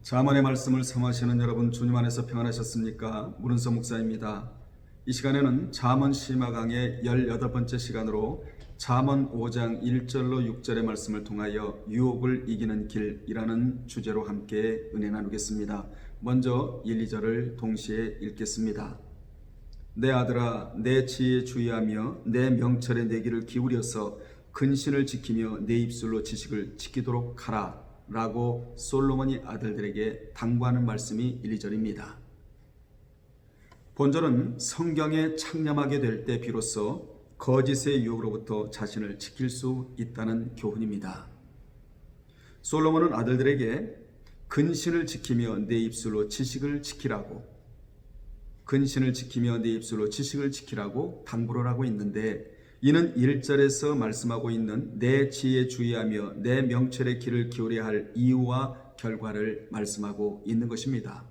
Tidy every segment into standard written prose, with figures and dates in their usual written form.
잠언의 말씀을 삼하시는 여러분, 주님 안에서 평안하셨습니까? 문은서 목사입니다. 이 시간에는 잠언 시마강의 18번째 시간으로 잠언 5장 1절로 6절의 말씀을 통하여 유혹을 이기는 길이라는 주제로 함께 은혜 나누겠습니다. 먼저 1, 2절을 동시에 읽겠습니다. 내 아들아, 내 지혜에 주의하며 내 명철에 내 귀를 기울여서 근신을 지키며 내 입술로 지식을 지키도록 하라 라고 솔로몬이 아들들에게 당부하는 말씀이 1, 2절입니다. 본절은 성경에 창념하게 될 때 비로소 거짓의 유혹으로부터 자신을 지킬 수 있다는 교훈입니다. 솔로몬은 아들들에게 근신을 지키며 내 입술로 지식을 지키라고, 근신을 지키며 내 입술로 지식을 지키라고 당부를 하고 있는데, 이는 1절에서 말씀하고 있는 내 지혜에 주의하며 내 명철의 귀를 기울여야 할 이유와 결과를 말씀하고 있는 것입니다.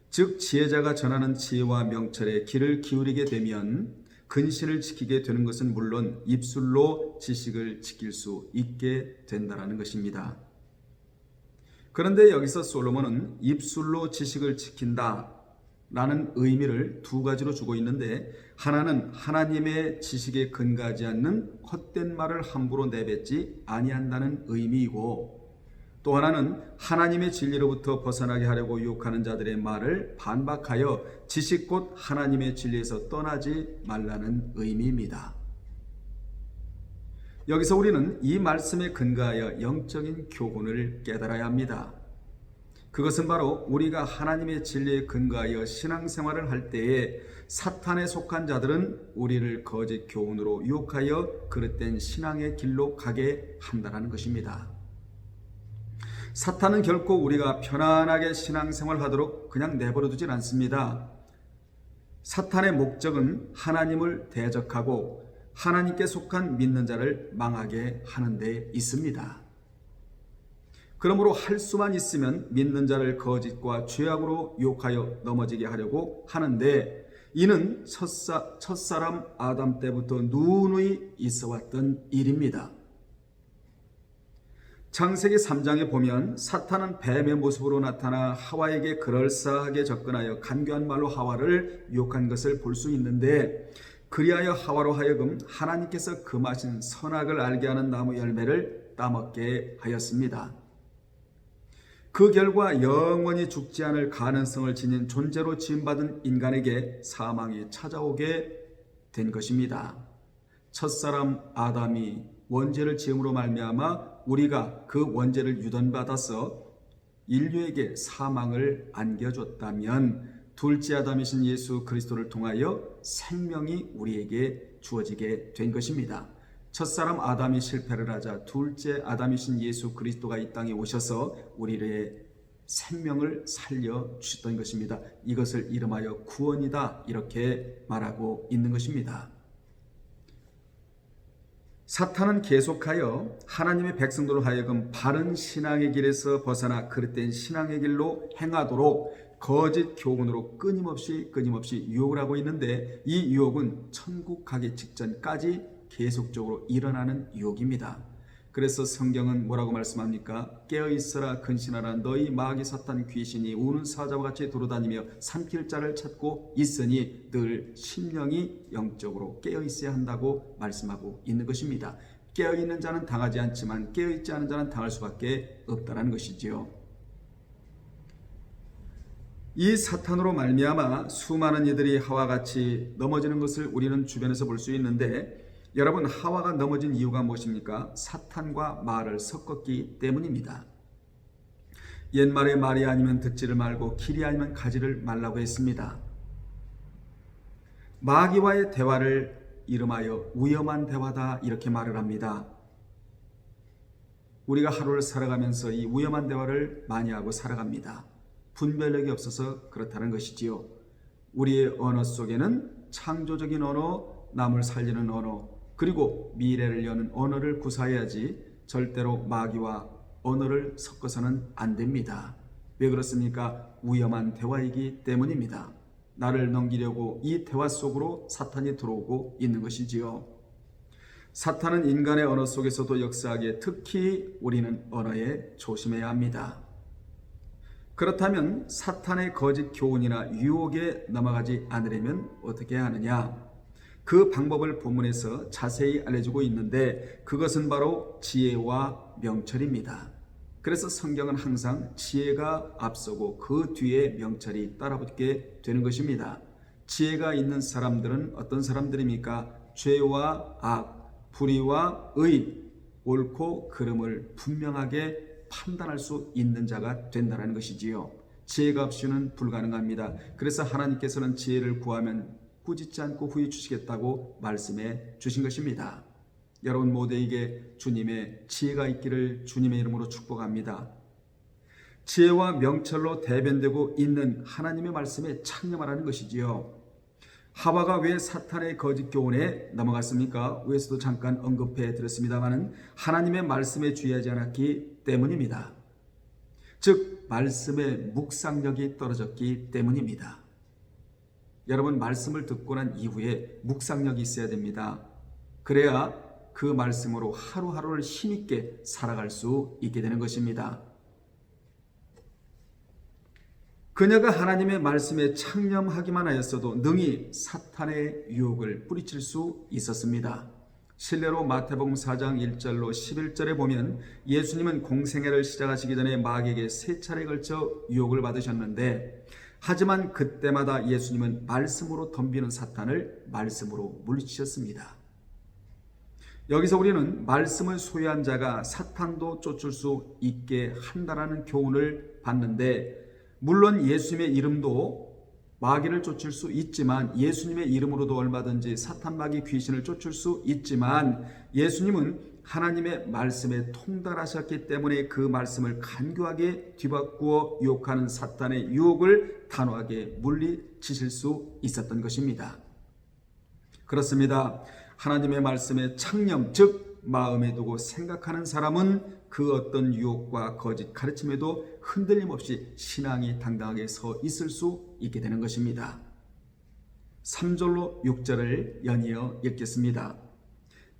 즉 지혜자가 전하는 지혜와 명철에 귀를 기울이게 되면 근신을 지키게 되는 것은 물론 입술로 지식을 지킬 수 있게 된다는 것입니다. 그런데 여기서 솔로몬은 입술로 지식을 지킨다 라는 의미를 두 가지로 주고 있는데, 하나는 하나님의 지식에 근거하지 않는 헛된 말을 함부로 내뱉지 아니한다는 의미이고, 또 하나는 하나님의 진리로부터 벗어나게 하려고 유혹하는 자들의 말을 반박하여 지식 곧 하나님의 진리에서 떠나지 말라는 의미입니다. 여기서 우리는 이 말씀에 근거하여 영적인 교훈을 깨달아야 합니다. 그것은 바로 우리가 하나님의 진리에 근거하여 신앙생활을 할 때에 사탄에 속한 자들은 우리를 거짓 교훈으로 유혹하여 그릇된 신앙의 길로 가게 한다는 것입니다. 사탄은 결코 우리가 편안하게 신앙생활하도록 그냥 내버려 두질 않습니다. 사탄의 목적은 하나님을 대적하고 하나님께 속한 믿는 자를 망하게 하는 데 있습니다. 그러므로 할 수만 있으면 믿는 자를 거짓과 죄악으로 유혹하여 넘어지게 하려고 하는데, 이는 첫사람 아담 때부터 누누이 있어왔던 일입니다. 창세기 3장에 보면 사탄은 뱀의 모습으로 나타나 하와에게 그럴싸하게 접근하여 간교한 말로 하와를 유혹한 것을 볼 수 있는데, 그리하여 하와로 하여금 하나님께서 금하신 선악을 알게 하는 나무 열매를 따먹게 하였습니다. 그 결과 영원히 죽지 않을 가능성을 지닌 존재로 지음받은 인간에게 사망이 찾아오게 된 것입니다. 첫사람 아담이 원죄를 지음으로 말미암아 우리가 그 원죄를 유전받아서 인류에게 사망을 안겨줬다면, 둘째 아담이신 예수 그리스도를 통하여 생명이 우리에게 주어지게 된 것입니다. 첫사람 아담이 실패를 하자 둘째 아담이신 예수 그리스도가 이 땅에 오셔서 우리의 생명을 살려주셨던 것입니다. 이것을 이름하여 구원이다, 이렇게 말하고 있는 것입니다. 사탄은 계속하여 하나님의 백성들로 하여금 바른 신앙의 길에서 벗어나 그릇된 신앙의 길로 행하도록 거짓 교훈으로 끊임없이 유혹을 하고 있는데, 이 유혹은 천국 가기 직전까지 계속적으로 일어나는 유혹입니다. 그래서 성경은 뭐라고 말씀합니까? 깨어있어라, 근신하라, 너희 마귀 사탄 귀신이 우는 사자와 같이 돌아다니며 삼킬 자를 찾고 있으니 늘 심령이 영적으로 깨어있어야 한다고 말씀하고 있는 것입니다. 깨어있는 자는 당하지 않지만 깨어있지 않은 자는 당할 수밖에 없다는 것이지요. 이 사탄으로 말미암아 수많은 이들이 하와와 같이 넘어지는 것을 우리는 주변에서 볼 수 있는데, 여러분, 하와가 넘어진 이유가 무엇입니까? 사탄과 말을 섞었기 때문입니다. 옛말에 말이 아니면 듣지를 말고 길이 아니면 가지를 말라고 했습니다. 마귀와의 대화를 이름하여 위험한 대화다, 이렇게 말을 합니다. 우리가 하루를 살아가면서 이 위험한 대화를 많이 하고 살아갑니다. 분별력이 없어서 그렇다는 것이지요. 우리의 언어 속에는 창조적인 언어, 남을 살리는 언어, 그리고 미래를 여는 언어를 구사해야지 절대로 마귀와 언어를 섞어서는 안 됩니다. 왜 그렇습니까? 위험한 대화이기 때문입니다. 나를 넘기려고 이 대화 속으로 사탄이 들어오고 있는 것이지요. 사탄은 인간의 언어 속에서도 역사하기에 특히 우리는 언어에 조심해야 합니다. 그렇다면 사탄의 거짓 교훈이나 유혹에 넘어가지 않으려면 어떻게 해야 하느냐? 그 방법을 본문에서 자세히 알려주고 있는데 그것은 바로 지혜와 명철입니다. 그래서 성경은 항상 지혜가 앞서고 그 뒤에 명철이 따라붙게 되는 것입니다. 지혜가 있는 사람들은 어떤 사람들입니까? 죄와 악, 불의와 의, 옳고 그름을 분명하게 판단할 수 있는 자가 된다는 것이지요. 지혜가 없이는 불가능합니다. 그래서 하나님께서는 지혜를 구하면 꾸짖지 않고 후히 주시겠다고 말씀해 주신 것입니다. 여러분 모두에게 주님의 지혜가 있기를 주님의 이름으로 축복합니다. 지혜와 명철로 대변되고 있는 하나님의 말씀에 창념하라는 것이지요. 하와가 왜 사탄의 거짓 교훈에 넘어갔습니까? 위에서도 잠깐 언급해 드렸습니다마는 하나님의 말씀에 주의하지 않았기 때문입니다. 즉 말씀의 묵상력이 떨어졌기 때문입니다. 여러분 말씀을 듣고 난 이후에 묵상력이 있어야 됩니다. 그래야 그 말씀으로 하루하루를 힘있게 살아갈 수 있게 되는 것입니다. 그녀가 하나님의 말씀에 창념하기만 하였어도 능히 사탄의 유혹을 뿌리칠 수 있었습니다. 실례로 마태복음 4장 1절로 11절에 보면 예수님은 공생애를 시작하시기 전에 마귀에게 3차례에 걸쳐 유혹을 받으셨는데 하지만 그때마다 예수님은 말씀으로 덤비는 사탄을 말씀으로 물리치셨습니다. 여기서 우리는 말씀을 소유한 자가 사탄도 쫓을 수 있게 한다라는 교훈을 받는데 물론 예수님의 이름도 마귀를 쫓을 수 있지만 예수님의 이름으로도 얼마든지 사탄 마귀 귀신을 쫓을 수 있지만 예수님은 하나님의 말씀에 통달하셨기 때문에 그 말씀을 간교하게 뒤바꾸어 유혹하는 사탄의 유혹을 단호하게 물리치실 수 있었던 것입니다. 그렇습니다. 하나님의 말씀에 창념 즉 마음에 두고 생각하는 사람은 그 어떤 유혹과 거짓 가르침에도 흔들림 없이 신앙이 당당하게 서 있을 수 있게 되는 것입니다. 3절로 6절을 연이어 읽겠습니다.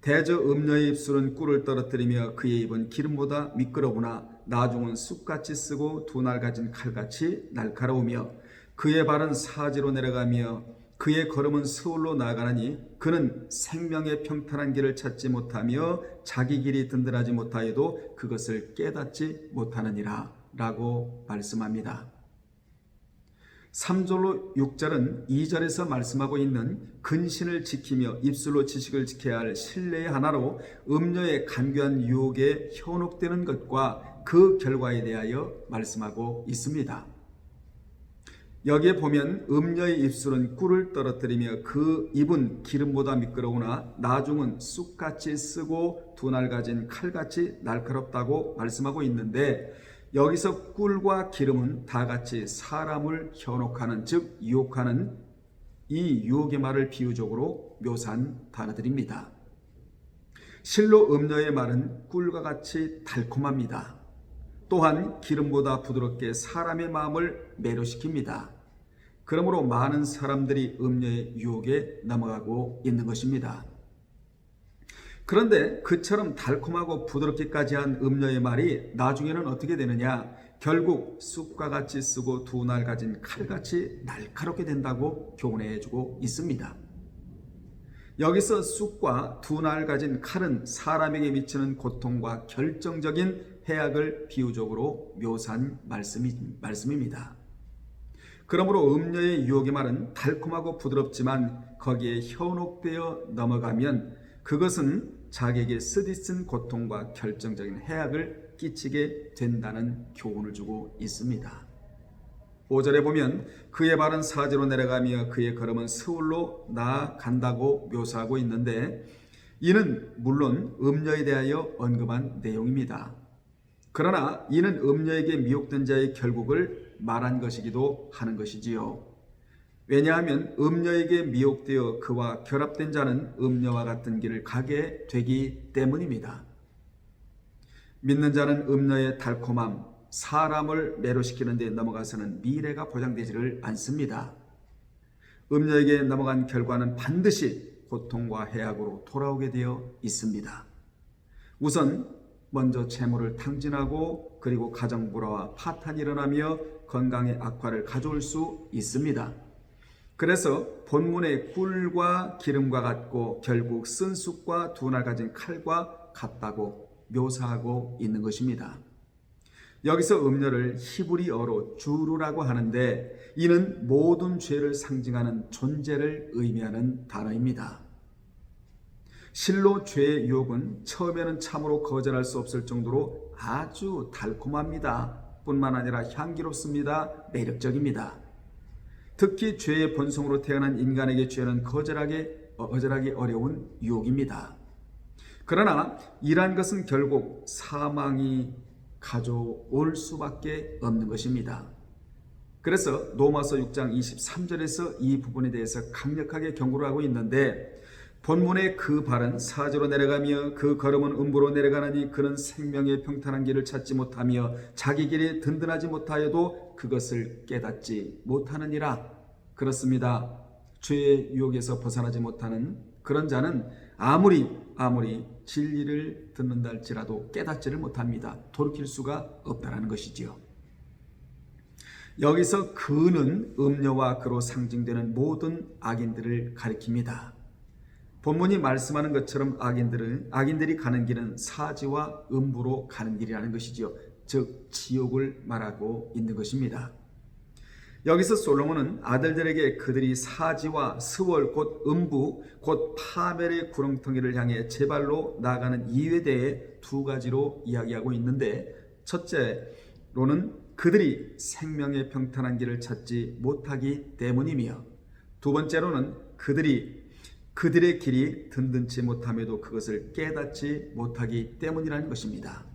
대저 음녀의 입술은 꿀을 떨어뜨리며 그의 입은 기름보다 미끄러우나 나중은 쑥같이 쓰고 두 날 가진 칼같이 날카로우며 그의 발은 사지로 내려가며 그의 걸음은 스올로 나아가나니 그는 생명의 평탄한 길을 찾지 못하며 자기 길이 든든하지 못하여도 그것을 깨닫지 못하느니라 라고 말씀합니다. 3절로 6절은 2절에서 말씀하고 있는 근신을 지키며 입술로 지식을 지켜야 할 신뢰의 하나로 음녀의 간교한 유혹에 현혹되는 것과 그 결과에 대하여 말씀하고 있습니다. 여기에 보면 음녀의 입술은 꿀을 떨어뜨리며 그 입은 기름보다 미끄러우나 나중은 쑥같이 쓰고 두 날 가진 칼같이 날카롭다고 말씀하고 있는데 여기서 꿀과 기름은 다같이 사람을 현혹하는 즉 유혹하는 이 유혹의 말을 비유적으로 묘사한 단어들입니다. 실로 음녀의 말은 꿀과 같이 달콤합니다. 또한 기름보다 부드럽게 사람의 마음을 매료시킵니다. 그러므로 많은 사람들이 음녀의 유혹에 넘어가고 있는 것입니다. 그런데 그처럼 달콤하고 부드럽기까지 한 음녀의 말이 나중에는 어떻게 되느냐? 결국 쑥과 같이 쓰고 두 날 가진 칼같이 날카롭게 된다고 교훈해 주고 있습니다. 여기서 쑥과 두 날 가진 칼은 사람에게 미치는 고통과 결정적인 해악을 비유적으로 묘사한 말씀입니다. 그러므로 음녀의 유혹의 말은 달콤하고 부드럽지만 거기에 현혹되어 넘어가면 그것은 자기에게 쓰디쓴 고통과 결정적인 해악을 끼치게 된다는 교훈을 주고 있습니다. 5절에 보면 그의 발은 사지로 내려가며 그의 걸음은 스올로 나아간다고 묘사하고 있는데 이는 물론 음녀에 대하여 언급한 내용입니다. 그러나 이는 음녀에게 미혹된 자의 결국을 말한 것이기도 하는 것이지요. 왜냐하면 음녀에게 미혹되어 그와 결합된 자는 음녀와 같은 길을 가게 되기 때문입니다. 믿는 자는 음녀의 달콤함, 사람을 매료시키는 데 넘어가서는 미래가 보장되지를 않습니다. 음녀에게 넘어간 결과는 반드시 고통과 해악으로 돌아오게 되어 있습니다. 우선 먼저 재물을 탕진하고 그리고 가정 불화와 파탄이 일어나며 건강의 악화를 가져올 수 있습니다. 그래서 본문의 꿀과 기름과 같고 결국 쓴 쑥과 두 날 가진 칼과 같다고 묘사하고 있는 것입니다. 여기서 음료를 히브리어로 주루라고 하는데 이는 모든 죄를 상징하는 존재를 의미하는 단어입니다. 실로 죄의 유혹은 처음에는 참으로 거절할 수 없을 정도로 아주 달콤합니다. 뿐만 아니라 향기롭습니다. 매력적입니다. 특히 죄의 본성으로 태어난 인간에게 죄는 거절하기 어려운 유혹입니다. 그러나 이러한 것은 결국 사망이 가져올 수밖에 없는 것입니다. 그래서 로마서 6장 23절에서 이 부분에 대해서 강력하게 경고를 하고 있는데 본문의 그 발은 사지로 내려가며 그 걸음은 음부로 내려가느니 그는 생명의 평탄한 길을 찾지 못하며 자기 길이 든든하지 못하여도 그것을 깨닫지 못하느니라. 그렇습니다. 죄의 유혹에서 벗어나지 못하는 그런 자는 아무리 진리를 듣는다 할지라도 깨닫지를 못합니다. 돌이킬 수가 없다는 것이지요. 여기서 그는 음료와 그로 상징되는 모든 악인들을 가리킵니다. 본문이 말씀하는 것처럼 악인들이 가는 길은 사지와 음부로 가는 길이라는 것이지요. 즉 지옥을 말하고 있는 것입니다. 여기서 솔로몬은 아들들에게 그들이 사지와 스월 곧 음부 곧 파멸의 구렁텅이를 향해 제 발로 나아가는 이유에 대해 두 가지로 이야기하고 있는데 첫째로는 그들이 생명의 평탄한 길을 찾지 못하기 때문이며 두 번째로는 그들의 길이 든든치 못함에도 그것을 깨닫지 못하기 때문이라는 것입니다.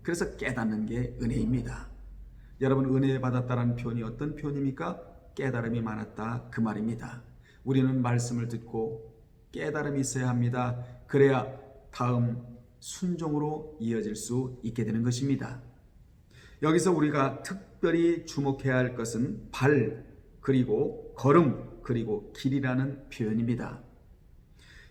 그래서 깨닫는 게 은혜입니다. 여러분, 은혜 받았다는 표현이 어떤 표현입니까? 깨달음이 많았다 그 말입니다. 우리는 말씀을 듣고 깨달음이 있어야 합니다. 그래야 다음 순종으로 이어질 수 있게 되는 것입니다. 여기서 우리가 특별히 주목해야 할 것은 발, 그리고 걸음, 그리고 길이라는 표현입니다.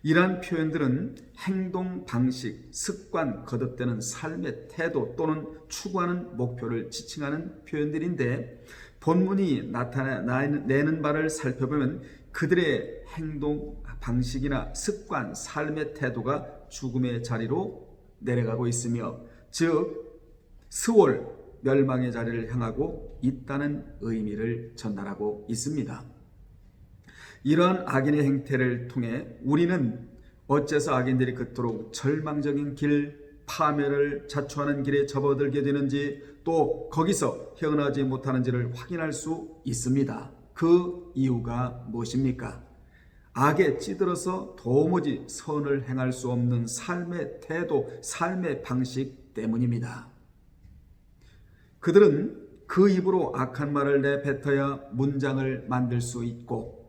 이러한 표현들은 행동 방식, 습관, 거듭되는 삶의 태도 또는 추구하는 목표를 지칭하는 표현들인데 본문이 나타내는 바를 살펴보면 그들의 행동 방식이나 습관, 삶의 태도가 죽음의 자리로 내려가고 있으며 즉 스월, 멸망의 자리를 향하고 있다는 의미를 전달하고 있습니다. 이러한 악인의 행태를 통해 우리는 어째서 악인들이 그토록 절망적인 길, 파멸을 자초하는 길에 접어들게 되는지 또 거기서 헤어나지 못하는지를 확인할 수 있습니다. 그 이유가 무엇입니까? 악에 찌들어서 도무지 선을 행할 수 없는 삶의 태도, 삶의 방식 때문입니다. 그들은 그 입으로 악한 말을 내뱉어야 문장을 만들 수 있고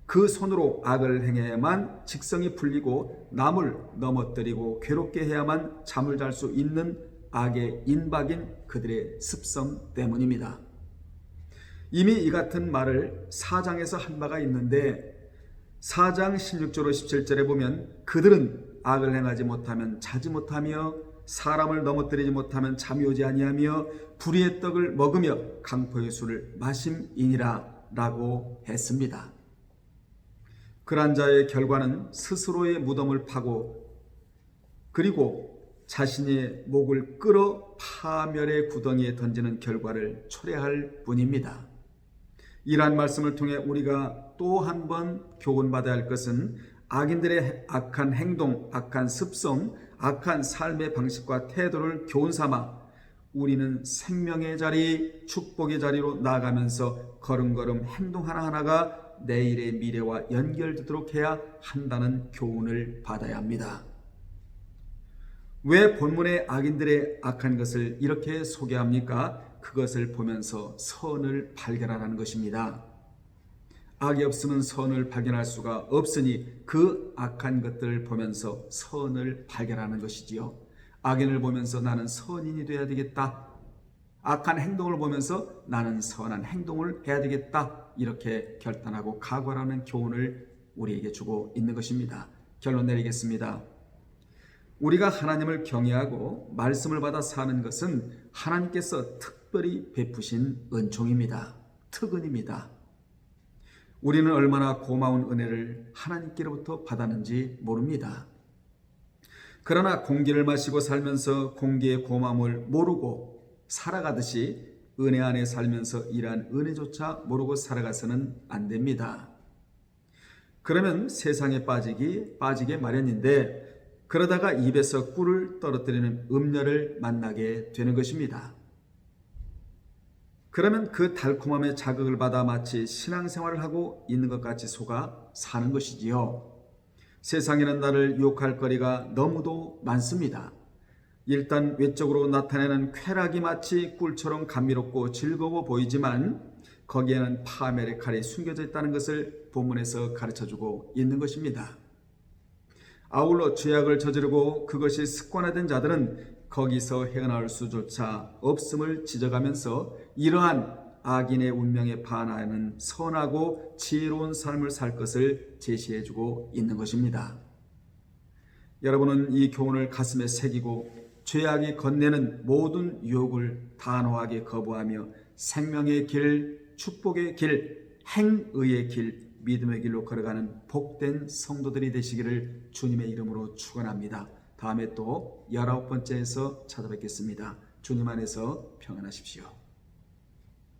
그 손으로 악을 행해야만 직성이 풀리고 남을 넘어뜨리고 괴롭게 해야만 잠을 잘 수 있는 악의 인박인 그들의 습성 때문입니다. 이미 이 같은 말을 4장에서 한 바가 있는데 4장 16절로 17절에 보면 그들은 악을 행하지 못하면 자지 못하며 사람을 넘어뜨리지 못하면 잠이 오지 아니하며 불의의 떡을 먹으며 강포의 술을 마심이니라 라고 했습니다. 그러한 자의 결과는 스스로의 무덤을 파고 그리고 자신의 목을 끌어 파멸의 구덩이에 던지는 결과를 초래할 뿐입니다. 이러한 말씀을 통해 우리가 또 한 번 교훈받아야 할 것은 악인들의 악한 행동, 악한 습성, 악한 삶의 방식과 태도를 교훈삼아 우리는 생명의 자리, 축복의 자리로 나아가면서 걸음걸음 행동 하나하나가 내일의 미래와 연결되도록 해야 한다는 교훈을 받아야 합니다. 왜 본문의 악인들의 악한 것을 이렇게 소개합니까? 그것을 보면서 선을 발견하라는 것입니다. 악이 없으면 선을 발견할 수가 없으니 그 악한 것들을 보면서 선을 발견하는 것이지요. 악인을 보면서 나는 선인이 되어야 되겠다. 악한 행동을 보면서 나는 선한 행동을 해야 되겠다. 이렇게 결단하고 각오하라는 교훈을 우리에게 주고 있는 것입니다. 결론 내리겠습니다. 우리가 하나님을 경외하고 말씀을 받아 사는 것은 하나님께서 특별히 베푸신 은총입니다. 특은입니다. 우리는 얼마나 고마운 은혜를 하나님께로부터 받았는지 모릅니다. 그러나 공기를 마시고 살면서 공기의 고마움을 모르고 살아가듯이 은혜 안에 살면서 이러한 은혜조차 모르고 살아가서는 안 됩니다. 그러면 세상에 빠지게 마련인데 그러다가 입에서 꿀을 떨어뜨리는 음녀를 만나게 되는 것입니다. 그러면 그 달콤함에 자극을 받아 마치 신앙생활을 하고 있는 것 같이 속아 사는 것이지요. 세상에는 나를 유혹할 거리가 너무도 많습니다. 일단 외적으로 나타내는 쾌락이 마치 꿀처럼 감미롭고 즐거워 보이지만 거기에는 파멸의 칼이 숨겨져 있다는 것을 본문에서 가르쳐주고 있는 것입니다. 아울러 죄악을 저지르고 그것이 습관화된 자들은 거기서 헤어나올 수조차 없음을 지적하면서 이러한 악인의 운명에 반하는 선하고 지혜로운 삶을 살 것을 제시해주고 있는 것입니다. 여러분은 이 교훈을 가슴에 새기고 죄악이 건네는 모든 유혹을 단호하게 거부하며 생명의 길, 축복의 길, 행의의 길, 믿음의 길로 걸어가는 복된 성도들이 되시기를 주님의 이름으로 축원합니다. 다음에 또 19번째에서 찾아뵙겠습니다. 주님 안에서 평안하십시오.